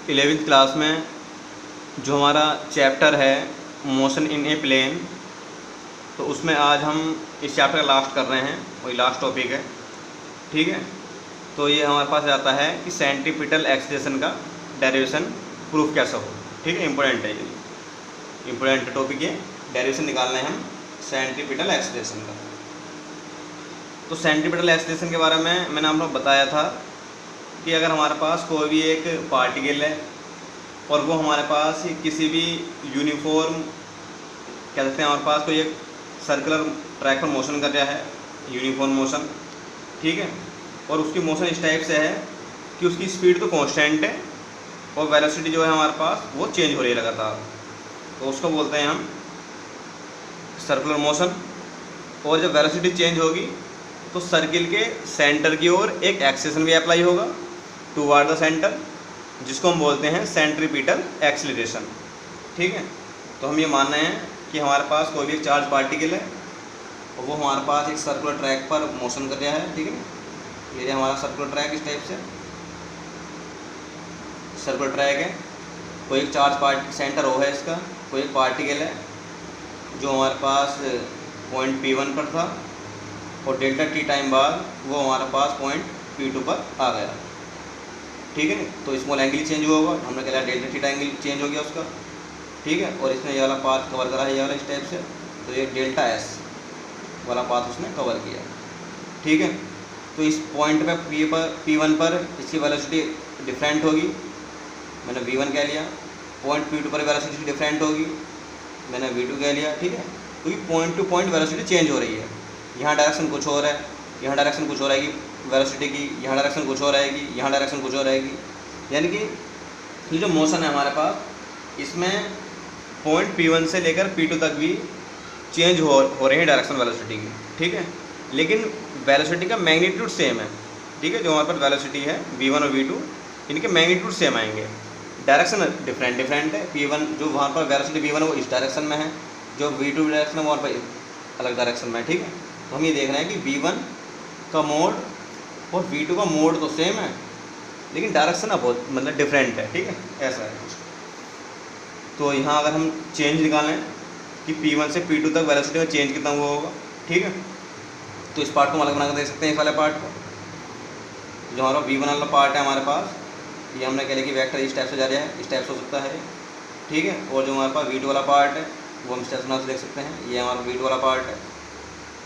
11वीं क्लास में जो हमारा चैप्टर है मोशन इन ए प्लेन, तो उसमें आज हम इस चैप्टर का लास्ट कर रहे हैं, वही लास्ट टॉपिक है। ठीक है, तो ये हमारे पास आता है कि सेंट्रीपिटल एक्सीलरेशन का डेरिवेशन प्रूफ कैसा हो। ठीक है, इंपॉर्टेंट है, ये इंपॉर्टेंट टॉपिक है। डेरिवेशन निकालना है हम सेंट्रीपिटल एक्सीलरेशन का। तो सेंट्रीपिटल एक्सीलरेशन के बारे में मैंने आप लोग बताया था कि अगर हमारे पास कोई भी एक पार्टिकल है और वो हमारे पास किसी भी यूनिफॉर्म कह सकते हैं, हमारे पास कोई एक सर्कुलर ट्रैक पर मोशन कर रहा है, यूनिफॉर्म मोशन। ठीक है, और उसकी मोशन इस टाइप से है कि उसकी स्पीड तो कांस्टेंट है और वेलोसिटी जो है हमारे पास वो चेंज हो रही है लगातार, तो उसको बोलते हैं हम सर्कुलर मोशन। और जब वेलोसिटी चेंज होगी तो सर्किल के सेंटर की ओर एक एक्सेलेरेशन भी अप्लाई होगा टुवर्ड द सेंटर, जिसको हम बोलते हैं सेंट्रीपिटल एक्सीलरेशन। ठीक है, तो हम ये मान रहे हैं कि हमारे पास कोई भी एक चार्ज पार्टिकल है और वो हमारे पास एक सर्कुलर ट्रैक पर मोशन कर रहा है। ठीक है, ये हमारा सर्कुलर ट्रैक इस टाइप से सर्कुलर ट्रैक है। कोई एक चार्ज सेंटर ओ है इसका, कोई एक पार्टिकल है जो हमारे पास पॉइंट P1 पर था और डेल्टा टी टाइम बाद वो हमारे पास पॉइंट P2 पर आ गया। ठीक है, तो स्मॉल एंगल चेंज हुआ होगा, हमने कहा डेल्टा टी एंगल चेंज हो गया उसका। ठीक है, और इसने ये वाला पाथ कवर करा है, ये वाला इस टाइप से, तो ये डेल्टा एस वाला पाथ उसने कवर किया। ठीक है, तो इस पॉइंट पे P1 पर इसकी वेलोसिटी डिफरेंट होगी, मैंने V1 कह लिया। पॉइंट P2 पर वेलोसिटी डिफरेंट होगी, मैंने V2 कह लिया। ठीक है, क्योंकि point two point velocity change हो रही है। यहाँ डायरेक्शन कुछ और है, यहाँ डायरेक्शन कुछ और आएगी वेलोसिटी की, यहाँ डायरेक्शन कुछ और आएगी, यहाँ डायरेक्शन कुछ और आएगी। यानी कि ये जो मोशन है हमारे पास, इसमें पॉइंट P1 से लेकर P2 तक भी चेंज हो रहे हैं डायरेक्शन वेलोसिटी की। ठीक है, लेकिन वेलोसिटी का मैग्नीट्यूड सेम है। ठीक है, जो हमारे पास वेलोसिटी है V1 और V2, इनके मैग्नीट्यूड सेम आएंगे, डायरेक्शन डिफरेंट है। P1 जो वहाँ पर वेलोसिटी V1 है वो इस डायरेक्शन में है, जो V2 डायरेक्शन है वहाँ पर अलग डायरेक्शन में है। ठीक है, तो हम ये देख रहे हैं कि V1 का मोड और V2 का मोड तो सेम है, लेकिन डायरेक्शन अब बहुत मतलब डिफरेंट है। ठीक है, ऐसा है कुछ। तो यहाँ अगर हम चेंज निकालें कि P1 से P2 तक वेलोसिटी में चेंज कितना हुआ होगा। ठीक है, तो इस पार्ट को हम अलग बना कर देख सकते हैं। इस वाले पार्ट को, जो हमारा V1 वाला पार्ट है हमारे पास, ये हमने कह लिया कि वेक्टर इस टाइप से जा रहा है, इस टाइप से हो सकता है। ठीक है, और जो हमारे पास V2 वाला पार्ट है वो हम इस टाइप से देख सकते हैं, ये हमारा V2 वाला पार्ट है,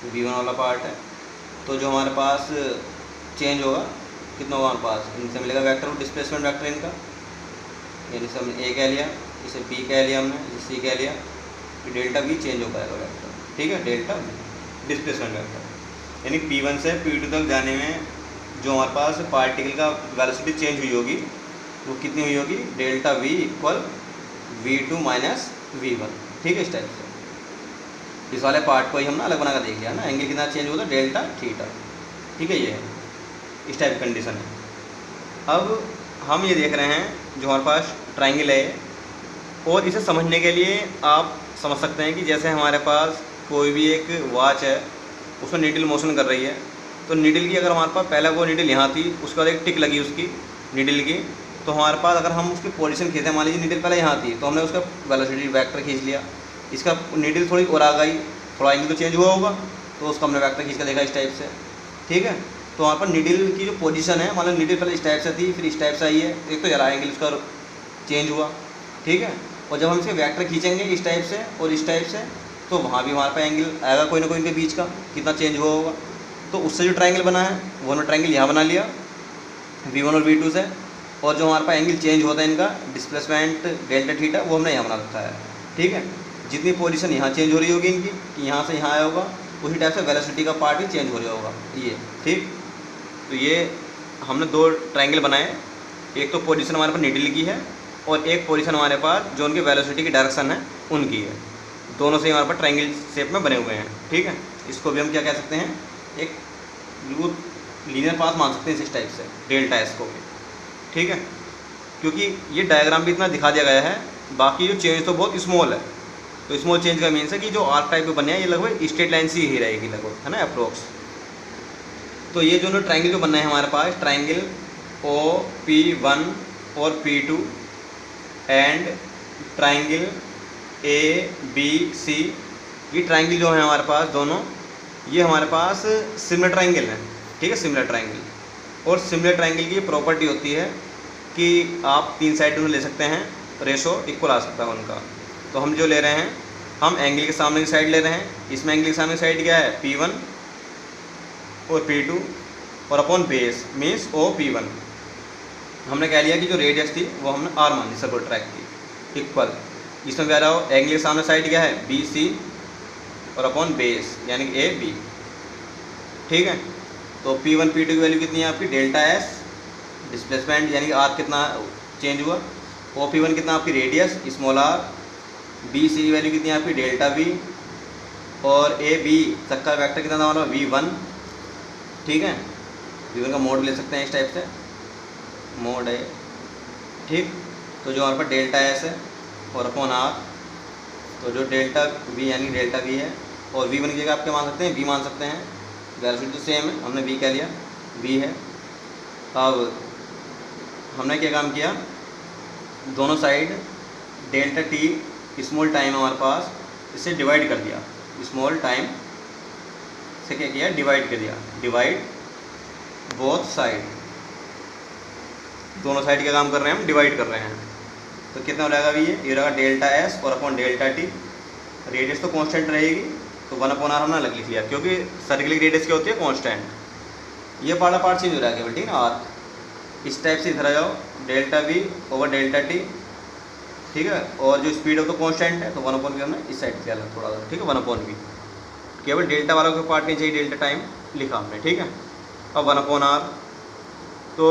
V1 वाला पार्ट है। तो जो हमारे पास चेंज होगा कितना होगा हमारे पास, इनसे मिलेगा वेक्टर डिस्प्लेसमेंट वेक्टर इनका, यानी से हमने A कह लिया, इसे B कह लिया, हमने इसे C कह लिया, कि डेल्टा V चेंज हो पाएगा वेक्टर। ठीक है, डेल्टा डिस्प्लेसमेंट वेक्टर, यानी P1 से P2 तक जाने में जो हमारे पास पार्टिकल का वेलोसिटी चेंज हुई होगी वो कितनी हुई होगी, delta V equal V2 minus V1। ठीक है, इस टाइप से इस वाले पार्ट को ही हमने अलग बना कर देख लिया ना, एंगल कितना चेंज होगा, डेल्टा थीटा। ठीक है, ये इस टाइप की कंडीशन है। अब हम ये देख रहे हैं जो हमारे पास ट्राइंगल है, और इसे समझने के लिए आप समझ सकते हैं कि जैसे हमारे पास कोई भी एक वॉच है, उसमें नीडल मोशन कर रही है, तो नीडल की अगर हमारे पास पहले वो नीडल यहाँ थी, उसके बाद एक टिक लगी उसकी नीडल की, तो हमारे पास अगर हम उसकी पोजीशन खींचते, मान लीजिए नीडल पहले यहाँ थी, तो हमने उसका वेलोसिटी वेक्टर खींच लिया, इसका नीडल थोड़ी और आ गई, थोड़ा एंगल तो चेंज हुआ होगा, तो उसका हमने वेक्टर खींच कर देखा इस टाइप से। ठीक है, तो वहाँ पर नीडल की जो पोजीशन है, मतलब नीडल पहले इस टाइप से थी, फिर इस टाइप से आई है, एक तो जरा एंगल उसका चेंज हुआ। ठीक है, और जब हम इसके वेक्टर खींचेंगे इस टाइप से और इस टाइप से, तो वहाँ भी हमारे पास एंगल आएगा कोई ना कोई इनके बीच का, कितना चेंज हुआ होगा। तो उससे जो ट्राइंगल बना है वो हमने ट्राइंगल यहाँ बना लिया V1 और V2 से, और जो हमारे पास एंगल चेंज होता है इनका डिस्प्लेसमेंट डेल्टा थीटा, वो हमने यहाँ बना रखा है। ठीक है, जितनी पोजीशन यहाँ चेंज हो रही होगी इनकी, कि यहाँ से यहाँ आया होगा, उसी टाइप से वेलोसिटी का पार्ट भी चेंज हो रहा होगा ये। ठीक, तो ये हमने दो ट्राइंगल बनाए, एक तो पोजीशन हमारे पास नीडल की है और एक पोजीशन हमारे पास जो उनकी वेलोसिटी की डायरेक्शन है उनकी है, दोनों से हमारे पास ट्राइंगल शेप में बने हुए हैं। ठीक है, इसको भी हम क्या कह सकते हैं, एक बिल्कुल लीनियर पाथ मान सकते हैं इस टाइप से, डेल्टा एस को भी। ठीक है, क्योंकि ये डायग्राम भी इतना दिखा दिया गया है, बाकी जो चेंज तो बहुत स्मॉल है, तो स्मॉल चेंज का मीन्स है कि जो आर्क टाइप में बने हैं ये लगभग स्ट्रेट लाइन से ही रहेगी लगभग, है ना, अप्रोक्स। तो ये जो ट्राइंगल जो बनना है हमारे पास, ट्राइंगल OP1 और P2 एंड ट्राइंगल ABC। ये ट्राइंगल जो है हमारे पास दोनों, ये हमारे पास सिमिलर ट्राइंगल है, ठीक है, सिमिलर ट्राइंगल। और सिमिलर ट्राइंगल की प्रॉपर्टी होती है कि आप 3 साइड उन्हें ले सकते हैं, रेशो इक्वल आ सकता है उनका। तो हम जो ले रहे हैं, हम एंगल के सामने की साइड ले रहे हैं। इसमें एंगल के सामने की साइड क्या है, P1 और P2 और अपॉन बेस मीन्स OP1। हमने कह लिया कि जो रेडियस थी वो हमने R मान ली सर्कुलर ट्रैक की, इक्वल। इसमें भी आ रहा हो एंगल के सामने साइड क्या है, BC और अपॉन बेस यानी कि AB, ठीक है। तो P1 P2 की वैल्यू कितनी है आपकी, डेल्टा S डिस्प्लेसमेंट यानी कि R कितना चेंज हुआ, OP1 कितना आपकी रेडियस स्मॉल r, BC की वैल्यू कितनी है आपकी डेल्टा V, और AB तक का वेक्टर कितना था हमारा V1, ठीक है। V1 का मोड ले सकते हैं इस टाइप से, मोड है, ठीक। तो जो हमारे पास डेल्टा S है और अपॉन R, तो जो डेल्टा V यानी डेल्टा V है, और V1 की जगह आप क्या मान सकते हैं, V मान सकते हैं। वेलोसिटी तो सेम है, हमने V कह लिया, V है। अब हमने क्या काम किया, दोनों side delta T small time हमारे पास, इससे डिवाइड कर दिया, स्मॉल टाइम से क्या किया, डिवाइड कर दिया, डिवाइड बोथ साइड। दोनों साइड का काम कर रहे हैं हम, डिवाइड कर रहे हैं। तो कितना हो जाएगा ये रहेगा डेल्टा S और अपॉन डेल्टा T। रेडियस तो कांस्टेंट रहेगी, तो 1/r हमने अलग लिख लिया, क्योंकि सर्कल की रेडियस क्या होती है, कांस्टेंट। ये वाला पार्ट चेंज हो रहा है केवल, ठीक है ना, R। इस टाइप से इधर आ जाओ, delta V over delta T, ठीक है। और जो स्पीड है तो कांस्टेंट है, तो 1/v हमने इस साइड से अलग थोड़ा सा, ठीक है, 1/v। केवल डेल्टा वालों के पार्ट नहीं चाहिए, डेल्टा टाइम लिखा हमने, ठीक है। अब 1/r, तो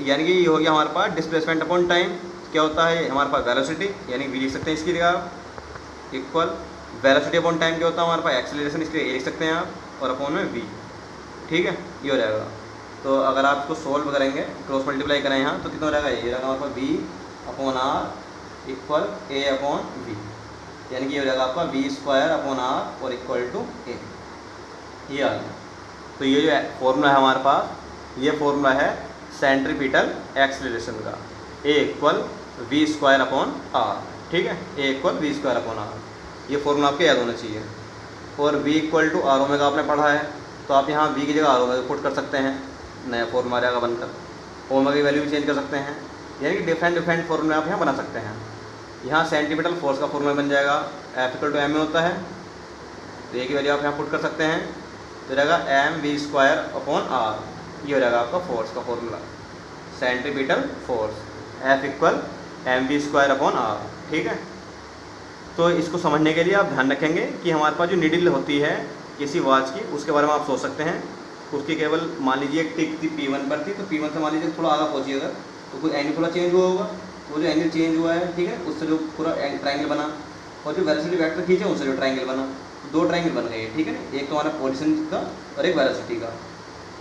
यानी कि ये हो गया हमारे पास डिस्प्लेसमेंट अपॉन टाइम। क्या होता है हमारे पास, वेलोसिटी यानी v लिख सकते हैं इसकी जगह, इक्वल वेलोसिटी अपॉन टाइम क्या होता है हमारे पास, एक्सेलरेशन, इसके लिए a लिख सकते हैं आप, और अपॉन में v, ठीक है, ये हो जाएगा। तो अगर आप इसको सोल्व करेंगे, क्रॉस मल्टीप्लाई करें यहाँ, तो कितना हो जाएगा, ये रहेगा हमारे पास v/r इक्वल a/v, यानी कि ये हो जाएगा आपका v²/r और इक्वल टू a, ये आ गया। तो ये जो फॉर्मूला है हमारे पास, ये फॉर्मूला है सेंट्रीपिटल एक्सेलरेशन का, a इक्वल v²/r, ठीक है, a इक्वल v²/r। ये फॉर्मूला आपके याद होना चाहिए। और v equal to r omega आपने पढ़ा है, तो आप यहाँ v की जगह r ओमेगा पुट कर सकते हैं, नया फॉर्मूला रहेगा बनकर। ओमेगा की वैल्यू भी चेंज कर सकते हैं, यानी कि डिफरेंट फॉर्मूला आप यहाँ बना सकते हैं। यहाँ सेंटीमीटर फोर्स का फॉर्मूला बन जाएगा, F इक्वल टू m में होता है, तो a की वैल्यू आप यहाँ पुट कर सकते हैं, तो रहेगा mv²/r। ये हो जाएगा आपका फोर्स का formula, centripetal force, F equal mv²/r, ठीक है। तो इसको समझने के लिए आप ध्यान रखेंगे कि हमारे पास जो नीडल होती है किसी वॉच की, उसके बारे में आप सोच सकते हैं। उसकी केवल मान लीजिए एक टिक थी P1 पर थी, तो P1 से मान लीजिए थोड़ा आगे पहुँची अगर, तो कोई एंगल थोड़ा चेंज हुआ होगा, वो जो एंगल चेंज हुआ है, ठीक है, उससे जो पूरा ट्राइंगल बना, और जो वेलोसिटी वेक्टर खींचे उससे जो ट्राइंगल बना, दो ट्राइंगल बन गए, ठीक है ना। एक तो हमारा पोजीशन का और एक वेलोसिटी का।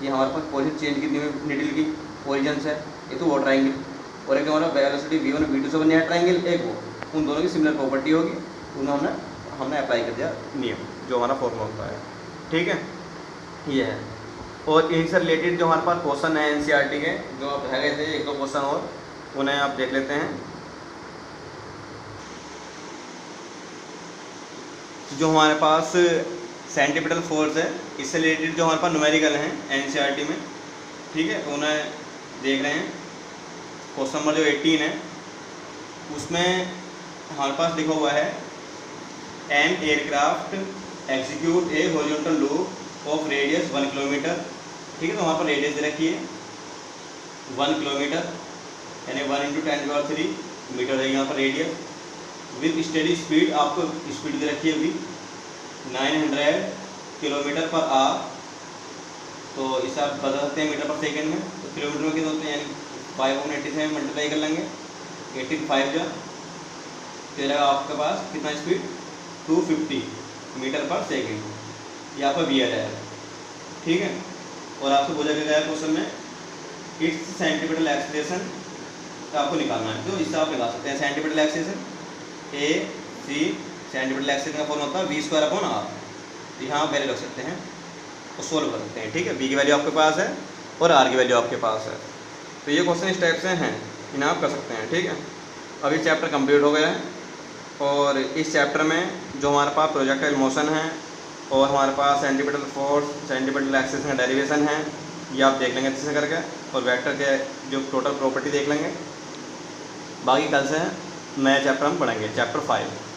ये हमारे पास पोजीशन चेंज कितनी हुई नीडल की, ओरिजिन से, एक तो वो ट्राइंगल, और एक हमारा वेलोसिटी V1 V2 से बनी है ट्राइंगल, एक वो, उन दोनों की सिमिलर प्रॉपर्टी होगी, उन्होंने हमने अप्लाई कर दिया नियम जो हमारा फॉर्मूला होता है, ठीक है, ये है। और इनसे रिलेटेड जो हमारे पास क्वेश्चन है NCERT के, जो आप रह गए थे एक दो क्वेश्चन और, उन्हें आप देख लेते हैं। जो हमारे पास सेंटीपिटल फोर्स है, इससे रिलेटेड जो हमारे पास न्यूमेरिकल हैं NCERT में, ठीक है, तो उन्हें देख रहे हैं। क्वेश्चन नंबर जो 18 है, उसमें हमारे पास लिखा हुआ है an aircraft execute A horizontal loop of radius 1 kilometre, ठीक है। तो वहाँ पर रेडियस दे रखी है 1 किलोमीटर, यानी 1 × 10⁻³ मीटर है यहाँ पर रेडियस, विद स्टेडी स्पीड, आपको स्पीड दे रखी है अभी 900 किलोमीटर पर आवर। तो इसे आप बदल सकते हैं मीटर पर सेकेंड में, तो किलोमीटर में कितने होते हैं, यानी 5/87 मल्टीप्लाई कर लेंगे, 85 जा, तो रहेगा आपके पास कितना स्पीड 250 मीटर पर सेकेंड, ये आपका वी आ जाएगा, ठीक है। और आपसे पूछा गया है क्वेश्चन में इट्स सेंटीमीटर एक्सेलरेशन, तो आपको निकालना है, तो इससे आप निकाल सकते हैं centimetre acceleration, AC centimetre acceleration का फॉर्मूला होता है v²/r, तो यहाँ आप वैल्यू रख सकते हैं और सोल्व कर सकते हैं, ठीक है। v की वैल्यू आपके पास है और r की वैल्यू आपके पास है। तो ये क्वेश्चन इस टाइप से हैं, इन्हें आप कर सकते हैं, ठीक है। अभी चैप्टर कंप्लीट हो गया है और इस चैप्टर में जो हमारे पास प्रोजेक्टाइल मोशन है और हमारे पास सेंटीमीटर फोर्स, सेंटीमीटर एक्सेस का डेरिवेशन है, ये आप देख लेंगे अच्छे से करके, और वेक्टर के जो टोटल प्रॉपर्टी देख लेंगे। बाकी कल से नया चैप्टर हम पढ़ेंगे, चैप्टर 5।